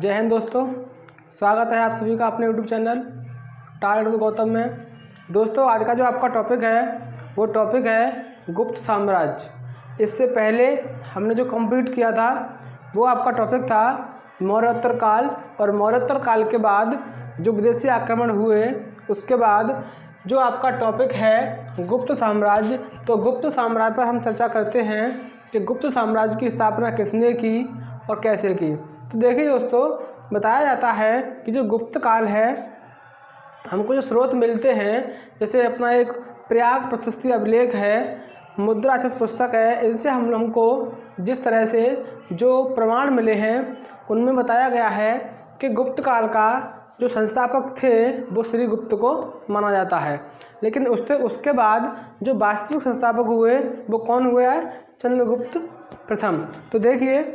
जय हिंद दोस्तों, स्वागत है आप सभी का अपने YouTube channel target with Gautam में। दोस्तों, आज का जो आपका टॉपिक है वो टॉपिक है गुप्त साम्राज्य। इससे पहले हमने जो कंप्लीट किया था वो आपका टॉपिक था मौर्योत्तर काल, और मौर्योत्तर काल के बाद जो विदेशी आक्रमण हुए उसके बाद जो आपका टॉपिक है गुप्त साम्राज्य। तो गुप्त साम्राज्य पर हम चर्चा करते हैं कि गुप्त साम्राज्य की स्थापना किसने की और कैसे की। तो देखिए दोस्तों, बताया जाता है कि जो गुप्त काल है हमको जो स्रोत मिलते हैं, जैसे अपना एक प्रयाग प्रशस्ति अभिलेख है, मुद्रा अक्षर पुस्तक है, इनसे हमको जिस तरह से जो प्रमाण मिले हैं उनमें बताया गया है कि गुप्त काल का जो संस्थापक थे वो श्री गुप्त को माना जाता है। लेकिन उसके बाद जो वास्तविक संस्थापक हुए वो कौन हुए है? चंद्रगुप्त प्रथम। तो देखिए,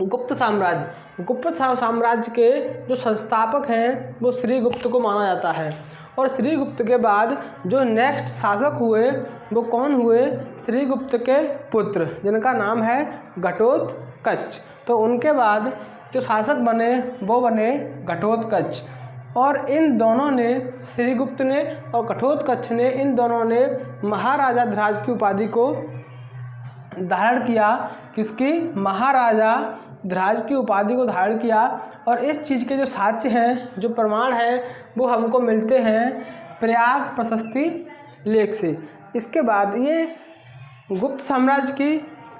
गुप्त साम्राज्य के जो संस्थापक हैं वो श्री गुप्त को माना जाता है। और श्री गुप्त के बाद जो नेक्स्ट शासक हुए वो कौन हुए? श्री गुप्त के पुत्र, जिनका नाम है घटोत्कच। तो उनके बाद जो शासक बने वो बने घटोत्कच। और इन दोनों ने, श्री गुप्त ने और घटोत्कच ने, इन दोनों ने महाराजा ध्रुज की उपाधि को धारण किया। किसकी? महाराजा ध्रुज की उपाधि को धारण किया। और इस चीज़ के जो साक्ष्य हैं, जो प्रमाण है, वो हमको मिलते हैं प्रयाग प्रशस्ति लेख से। इसके बाद ये गुप्त साम्राज्य की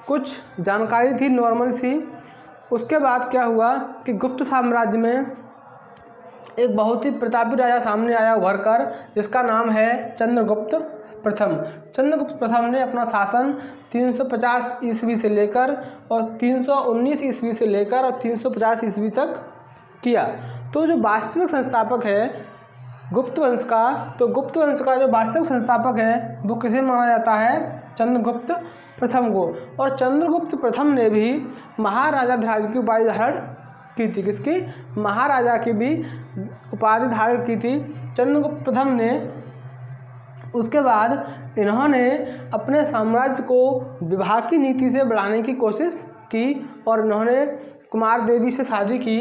कुछ जानकारी थी नॉर्मल सी। उसके बाद क्या हुआ कि गुप्त साम्राज्य में एक बहुत ही प्रतापी राजा सामने आया उभर कर, जिसका नाम है चंद्रगुप्त प्रथम। चंद्रगुप्त प्रथम ने अपना शासन 350 ईस्वी से लेकर और 319 ईस्वी से लेकर और 350 ईस्वी तक किया। तो जो वास्तविक संस्थापक है गुप्त वंश का, तो गुप्त वंश का जो वास्तविक संस्थापक है वो किसे माना जाता है? चंद्रगुप्त प्रथम को। और चंद्रगुप्त प्रथम ने भी महाराजा ध्रुज की उपाधि धारण की थी। किसकी? महाराजा की भी उपाधि धारण की थी चंद्रगुप्त प्रथम ने। उसके बाद इन्होंने अपने साम्राज्य को विवाह की नीति से बढ़ाने की कोशिश की और इन्होंने कुमार देवी से शादी की।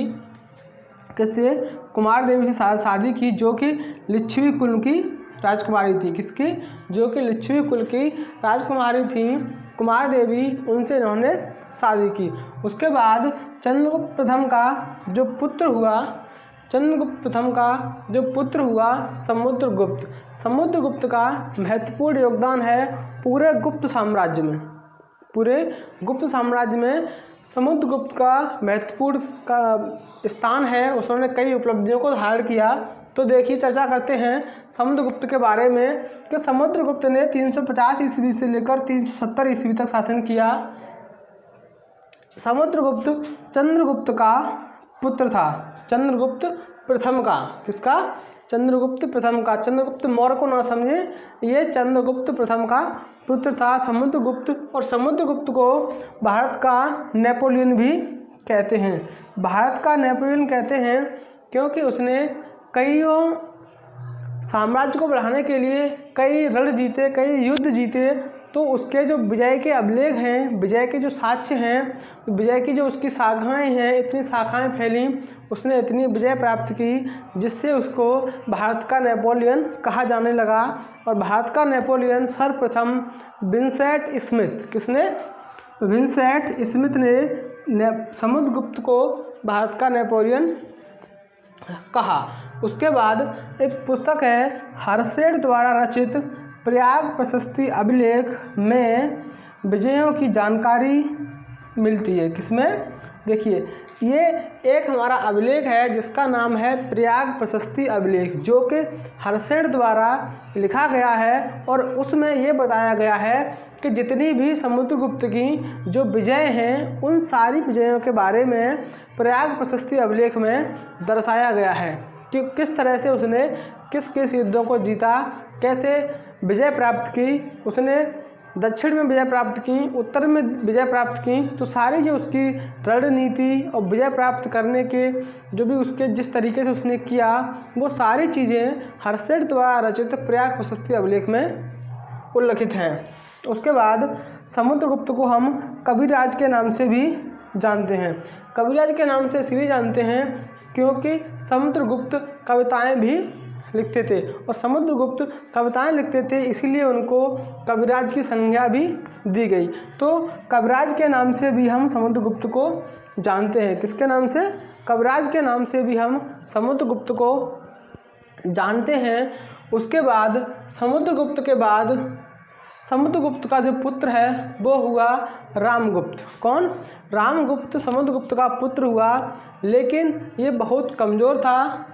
किससे? कुमार देवी से शादी की, जो कि लिच्छवी कुल की राजकुमारी थी। किसकी? जो कि लिच्छवी कुल की राजकुमारी थी कुमार देवी, उनसे इन्होंने शादी की। उसके बाद चंद्रगुप्त प्रथम का जो पुत्र हुआ समुद्रगुप्त। समुद्रगुप्त का महत्वपूर्ण योगदान है पूरे गुप्त साम्राज्य में। समुद्रगुप्त का महत्वपूर्ण का स्थान है, उसने कई उपलब्धियों को धारण किया। तो देखिए, चर्चा करते हैं समुद्रगुप्त के बारे में कि समुद्रगुप्त ने 350 ईस्वी से लेकर 370 ईस्वी तक शासन किया। समुद्रगुप्त चंद्रगुप्त का पुत्र था, चंद्रगुप्त प्रथम का। किसका? चंद्रगुप्त प्रथम का। चंद्रगुप्त मौर्य को ना समझे, ये चंद्रगुप्त प्रथम का पुत्र था समुद्रगुप्त। और समुद्रगुप्त को भारत का नेपोलियन भी कहते हैं। भारत का नेपोलियन कहते हैं क्योंकि उसने कईयों साम्राज्य को बढ़ाने के लिए कई रण जीते, कई युद्ध जीते। तो उसके जो विजय के अभिलेख हैं, विजय के जो साक्ष्य हैं, विजय की जो उसकी शाखाएं हैं, इतनी शाखाएं फैली, उसने इतनी विजय प्राप्त की जिससे उसको भारत का नेपोलियन कहा जाने लगा। और भारत का नेपोलियन सर्वप्रथम विंसेंट स्मिथ, किसने? विंसेंट स्मिथ ने समुद्रगुप्त को भारत का नेपोलियन कहा। उसके बाद एक पुस्तक है हर्षेड द्वारा रचित प्रयाग प्रशस्ति अभिलेख में विजयों की जानकारी मिलती है। किसमें? देखिए, ये एक हमारा अभिलेख है जिसका नाम है प्रयाग प्रशस्ति अभिलेख, जो कि हर्षेड द्वारा लिखा गया है। और उसमें ये बताया गया है कि जितनी भी समुद्रगुप्त की जो विजय हैं उन सारी विजयों के बारे में प्रयाग प्रशस्ति अभिलेख में दर्शाया गया है कि किस तरह से उसने किस किस युद्धों को जीता, कैसे विजय प्राप्त की, उसने दक्षिण में विजय प्राप्त की, उत्तर में विजय प्राप्त की। तो सारी जो उसकी रणनीति और विजय प्राप्त करने के जो भी उसके जिस तरीके से उसने किया, वो सारी चीज़ें हर्षेड द्वारा रचित प्रयाग प्रशस्ति अभिलेख में उल्लिखित हैं। उसके बाद समुद्रगुप्त को हम कविराज के नाम से भी जानते हैं। कविराज के नाम से इसलिए जानते हैं क्योंकि समुद्रगुप्त कविताएं भी लिखते थे, और समुद्रगुप्त कविताएं लिखते थे इसीलिए उनको कविराज की संज्ञा भी दी गई। तो कविराज के नाम से भी हम समुद्रगुप्त को जानते हैं। किसके नाम से? कविराज के नाम से भी हम समुद्रगुप्त को जानते हैं। उसके बाद समुद्रगुप्त के बाद समुद्रगुप्त का जो पुत्र है वो हुआ रामगुप्त। कौन? रामगुप्त समुद्रगुप्त का पुत्र हुआ, लेकिन ये बहुत कमज़ोर था।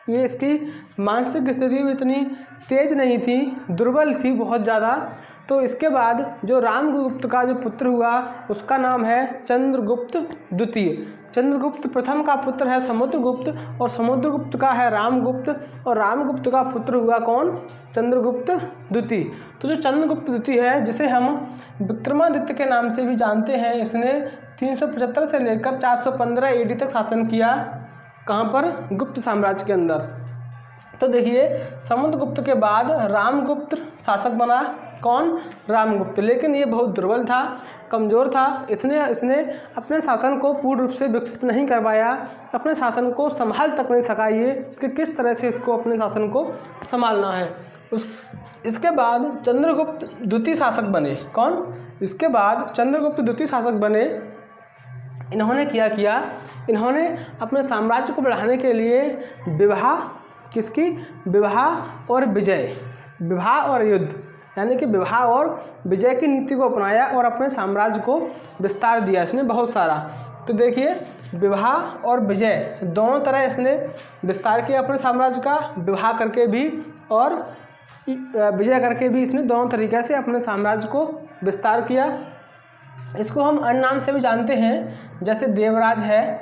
ये इसकी मानसिक स्थिति भी इतनी तेज नहीं थी, दुर्बल थी बहुत ज़्यादा। तो इसके बाद जो रामगुप्त का जो पुत्र हुआ उसका नाम है चंद्रगुप्त द्वितीय। चंद्रगुप्त प्रथम का पुत्र है समुद्रगुप्त, और समुद्रगुप्त का है रामगुप्त, और रामगुप्त का पुत्र हुआ कौन? चंद्रगुप्त द्वितीय। तो जो चंद्रगुप्त द्वितीय है, जिसे हम विक्रमादित्य के नाम से भी जानते हैं, इसने 375 से लेकर 415 AD तक शासन किया। कहाँ पर? गुप्त साम्राज्य के अंदर। तो देखिए, समुद्रगुप्त के बाद रामगुप्त शासक बना। कौन? रामगुप्त। लेकिन ये बहुत दुर्बल था, कमज़ोर था। इसने अपने शासन को पूर्ण रूप से विकसित नहीं कर पाया, अपने शासन को संभाल तक नहीं सका ये कि किस तरह से इसको अपने शासन को संभालना है। इसके बाद चंद्रगुप्त द्वितीय शासक बने। कौन? इसके बाद चंद्रगुप्त द्वितीय शासक बने। इन्होंने क्या किया? इन्होंने अपने साम्राज्य को बढ़ाने के लिए विवाह, किसकी? विवाह और विजय, विवाह और युद्ध, यानी कि विवाह और विजय की नीति को अपनाया और अपने साम्राज्य को विस्तार दिया इसने बहुत सारा। तो देखिए, विवाह और विजय दोनों तरह इसने विस्तार किया अपने साम्राज्य का, विवाह करके भी और विजय करके भी इसने दोनों तरीके से अपने साम्राज्य को विस्तार किया। इसको हम अन्य नाम से भी जानते हैं, जैसे देवराज है,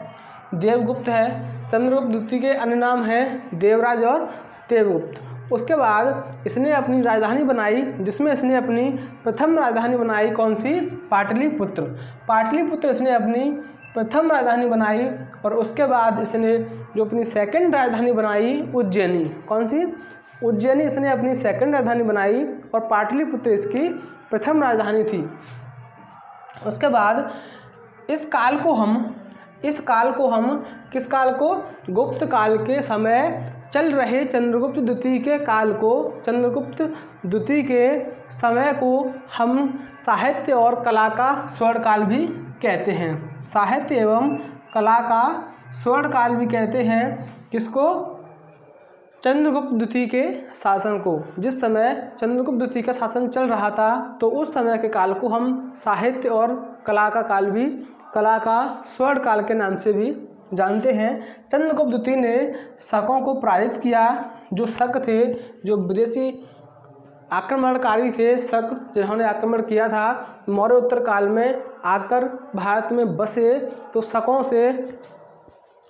देवगुप्त है। चंद्रगुप्त द्वितीय के अन्य नाम हैं देवराज और देवगुप्त। उसके बाद इसने अपनी राजधानी बनाई, जिसमें इसने अपनी प्रथम राजधानी बनाई। कौन सी? पाटलिपुत्र। पाटलिपुत्र इसने अपनी प्रथम राजधानी बनाई। और उसके बाद इसने जो अपनी सेकंड राजधानी बनाई, उज्जैनी। कौन सी? उज्जैनी इसने अपनी सेकंड राजधानी बनाई, और पाटलिपुत्र इसकी प्रथम राजधानी थी। उसके बाद इस काल को हम किस काल को? गुप्त काल के समय चल रहे चंद्रगुप्त द्वितीय के काल को, चंद्रगुप्त द्वितीय के समय को हम साहित्य और कला का स्वर्णकाल भी कहते हैं। साहित्य एवं कला का स्वर्णकाल भी कहते हैं। किसको? चंद्रगुप्त द्वितीय के शासन को। जिस समय चंद्रगुप्त द्वितीय का शासन चल रहा था, तो उस समय के काल को हम साहित्य और कला का काल भी, कला का स्वर्ण काल के नाम से भी जानते हैं। चंद्रगुप्त द्वितीय ने शकों को पराजित किया। जो शक थे, जो विदेशी आक्रमणकारी थे, शक जिन्होंने आक्रमण किया था, मौर्य उत्तर काल में आकर भारत में बसे, तो शकों से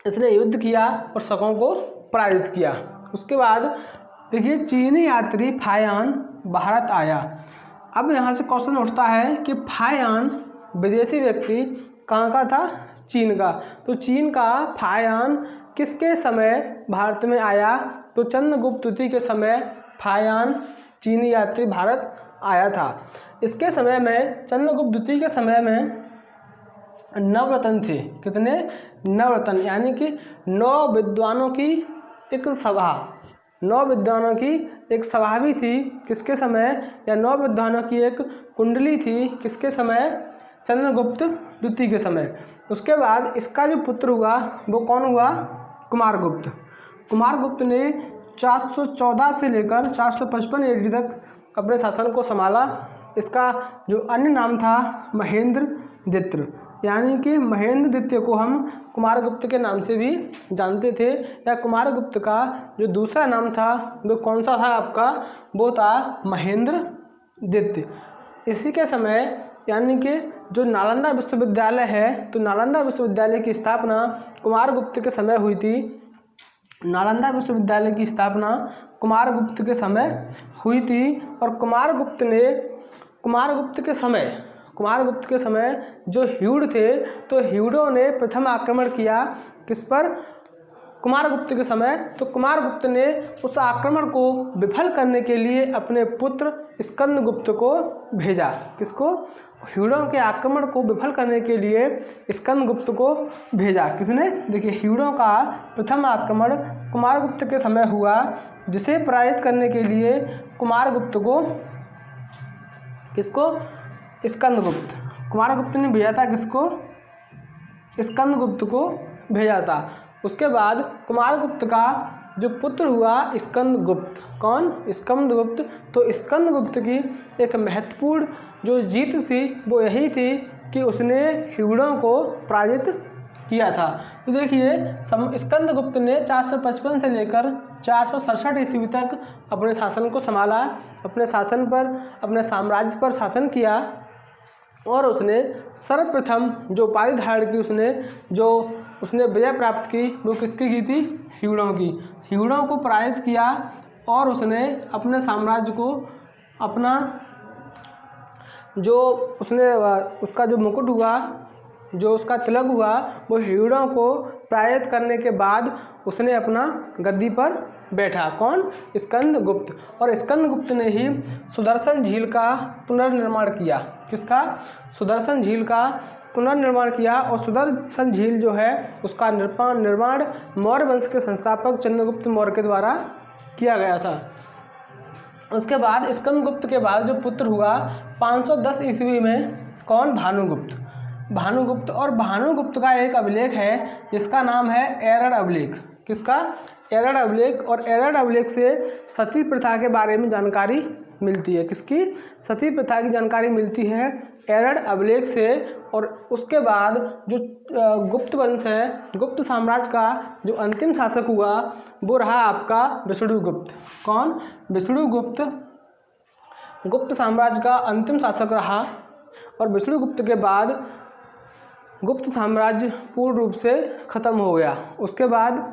इसने युद्ध किया और शकों को पराजित किया। उसके बाद देखिए, चीनी यात्री फायान भारत आया। अब यहाँ से क्वेश्चन उठता है कि फायान विदेशी व्यक्ति कहाँ का था? चीन का। तो चीन का फायान किसके समय भारत में आया? तो चंद्रगुप्त द्वितीय के समय फायान चीनी यात्री भारत आया था। इसके समय में, चंद्रगुप्त द्वितीय के समय में नवरत्न थे। कितने? नवरत्न, यानी कि 9 विद्वानों की एक सभा, 9 विद्वानों की एक सभा भी थी। किसके समय? या 9 विद्वानों की एक कुंडली थी। किसके समय? चंद्रगुप्त द्वितीय के समय। उसके बाद इसका जो पुत्र हुआ वो कौन हुआ? कुमारगुप्त। कुमारगुप्त ने 414 से लेकर 455 AD तक अपने शासन को संभाला। इसका जो अन्य नाम था महेंद्र द्वितीय, यानी कि महेंद्र द्वितीय को हम कुमारगुप्त के नाम से भी जानते थे। या कुमारगुप्त का जो दूसरा नाम था वो कौन सा था आपका? वो था महेंद्र द्वितीय। इसी के समय, यानी कि जो नालंदा विश्वविद्यालय है, तो नालंदा विश्वविद्यालय की स्थापना कुमारगुप्त के समय हुई थी। नालंदा विश्वविद्यालय की स्थापना कुमारगुप्त के समय हुई थी। और कुमारगुप्त के समय जो ह्यूड़ थे, तो ह्यूड़ों ने प्रथम आक्रमण किया। किस पर? कुमारगुप्त के समय। तो कुमारगुप्त ने उस आक्रमण को विफल करने के लिए अपने पुत्र स्कंदगुप्त को भेजा। किसको? ह्यूणों के आक्रमण को विफल करने के लिए स्कंदगुप्त को भेजा। किसने? देखिए, ह्यूणों का प्रथम आक्रमण कुमारगुप्त के समय हुआ, जिसे पराजित करने के लिए कुमारगुप्त को, किसको? स्कंदगुप्त, कुमारगुप्त ने भेजा था। किसको? स्कंदगुप्त को भेजा था। उसके बाद कुमारगुप्त का जो पुत्र हुआ स्कंदगुप्त, कौन? स्कंदगुप्त। तो स्कंदगुप्त की एक महत्वपूर्ण जो जीत थी वो यही थी कि उसने ह्यूणों को पराजित किया था। तो देखिए, स्कंदगुप्त ने 455 से लेकर 467 ईस्वी तक अपने शासन को संभाला, अपने शासन पर, अपने साम्राज्य पर शासन किया और उसने सर्वप्रथम जो उपाधि धारण की, उसने विजय प्राप्त की, वो किसकी की थी? ह्यूणों की। ह्यूणों को पराजित किया और उसने अपने साम्राज्य को, अपना जो उसका जो मुकुट हुआ, जो उसका तिलक हुआ, वो ह्यूणों को पराजित करने के बाद उसने अपना गद्दी पर बैठा। कौन? स्कंदगुप्त। और स्कंदगुप्त ने ही सुदर्शन झील का पुनर्निर्माण किया। किसका? सुदर्शन झील का पुनर्निर्माण किया। और सुदर्शन झील जो है उसका निर्माण मौर्य वंश के संस्थापक चंद्रगुप्त मौर्य के द्वारा किया गया था। उसके बाद स्कंदगुप्त के बाद जो पुत्र हुआ 510 ईस्वी में, कौन? भानुगुप्त। भानुगुप्त। और भानुगुप्त का एक अभिलेख है जिसका नाम है एरड़ अभिलेख। किसका? एरड़ अभिलेख। और एरड़ अभिलेख से सती प्रथा के बारे में जानकारी मिलती है। किसकी? सती प्रथा की जानकारी मिलती है एरड़ अभिलेख से। और उसके बाद जो गुप्त वंश है, गुप्त साम्राज्य का जो अंतिम शासक हुआ वो रहा आपका विष्णुगुप्त। कौन? विष्णुगुप्त गुप्त साम्राज्य का अंतिम शासक रहा। और विष्णुगुप्त के बाद गुप्त साम्राज्य पूर्ण रूप से ख़त्म हो गया। उसके बाद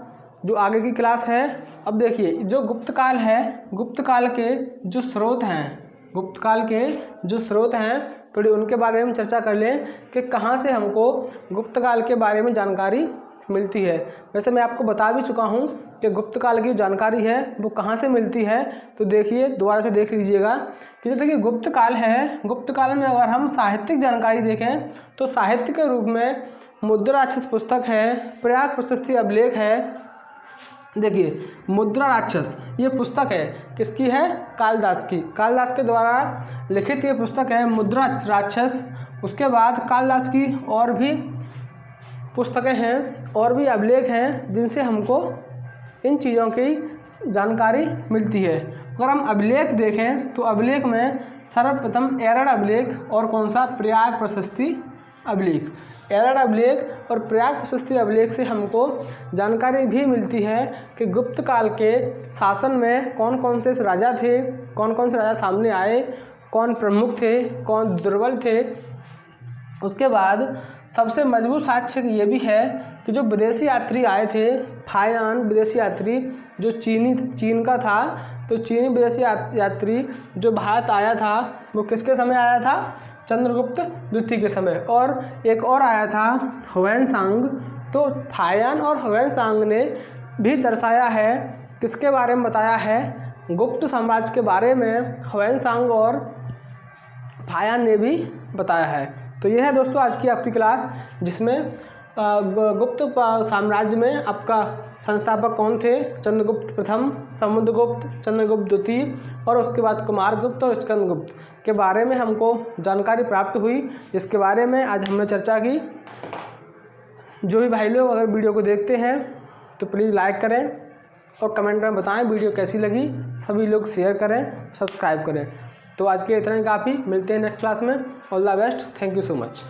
जो आगे की क्लास है, अब देखिए, जो गुप्त काल है, गुप्त काल के जो स्रोत हैं, गुप्त काल के जो स्रोत हैं, थोड़ी उनके बारे में चर्चा कर लें कि कहाँ से हमको गुप्त काल के बारे में जानकारी मिलती है। वैसे मैं आपको बता भी चुका हूँ कि गुप्त काल की जानकारी है वो कहाँ से मिलती है। तो देखिए, दोबारा से देख लीजिएगा कि जो देखिए गुप्त काल है, गुप्त काल में अगर हम साहित्यिक जानकारी देखें तो साहित्य के रूप में मुद्राराक्षस पुस्तक है, प्रयाग प्रशस्ति अभिलेख है। देखिए, मुद्राराक्षस ये पुस्तक है, किसकी है? कालिदास की। कालिदास के द्वारा लिखित ये पुस्तक है मुद्राराक्षस। उसके बाद कालिदास की और भी पुस्तकें हैं और भी अभिलेख हैं जिनसे हमको इन चीज़ों की जानकारी मिलती है। अगर हम अभिलेख देखें तो अभिलेख में सर्वप्रथम एरड़ अभिलेख और कौन सा? प्रयाग प्रशस्ति अभिलेख। एरड़ अभिलेख और प्रयाग प्रशस्ति अभिलेख से हमको जानकारी भी मिलती है कि गुप्त काल के शासन में कौन कौन से राजा थे, कौन कौन से राजा सामने आए, कौन प्रमुख थे, कौन दुर्बल थे। उसके बाद सबसे मजबूत साक्ष्य ये भी है कि जो विदेशी यात्री आए थे, फायान विदेशी यात्री जो चीन का था, तो चीनी विदेशी यात्री जो भारत आया था वो किसके समय आया था? चंद्रगुप्त द्वितीय के समय। और एक और आया था ह्वेनसांग। तो फायान और ह्वेनसांग ने भी दर्शाया है, किसके बारे में बताया है? गुप्त साम्राज्य के बारे में ह्वेनसांग और फायान ने भी बताया है। तो यह है दोस्तों आज की आपकी क्लास, जिसमें गुप्त साम्राज्य में आपका संस्थापक कौन थे? चंद्रगुप्त प्रथम, समुद्रगुप्त, चंद्रगुप्त द्वितीय और उसके बाद कुमारगुप्त और स्कंदगुप्त के बारे में हमको जानकारी प्राप्त हुई, जिसके बारे में आज हमने चर्चा की। जो भी भाई लोग अगर वीडियो को देखते हैं तो प्लीज़ लाइक करें और कमेंट में बताएं वीडियो कैसी लगी। सभी लोग शेयर करें, सब्सक्राइब करें। तो आज के इतना ही काफ़ी, मिलते हैं नेक्स्ट क्लास में। All the best, thank you so much.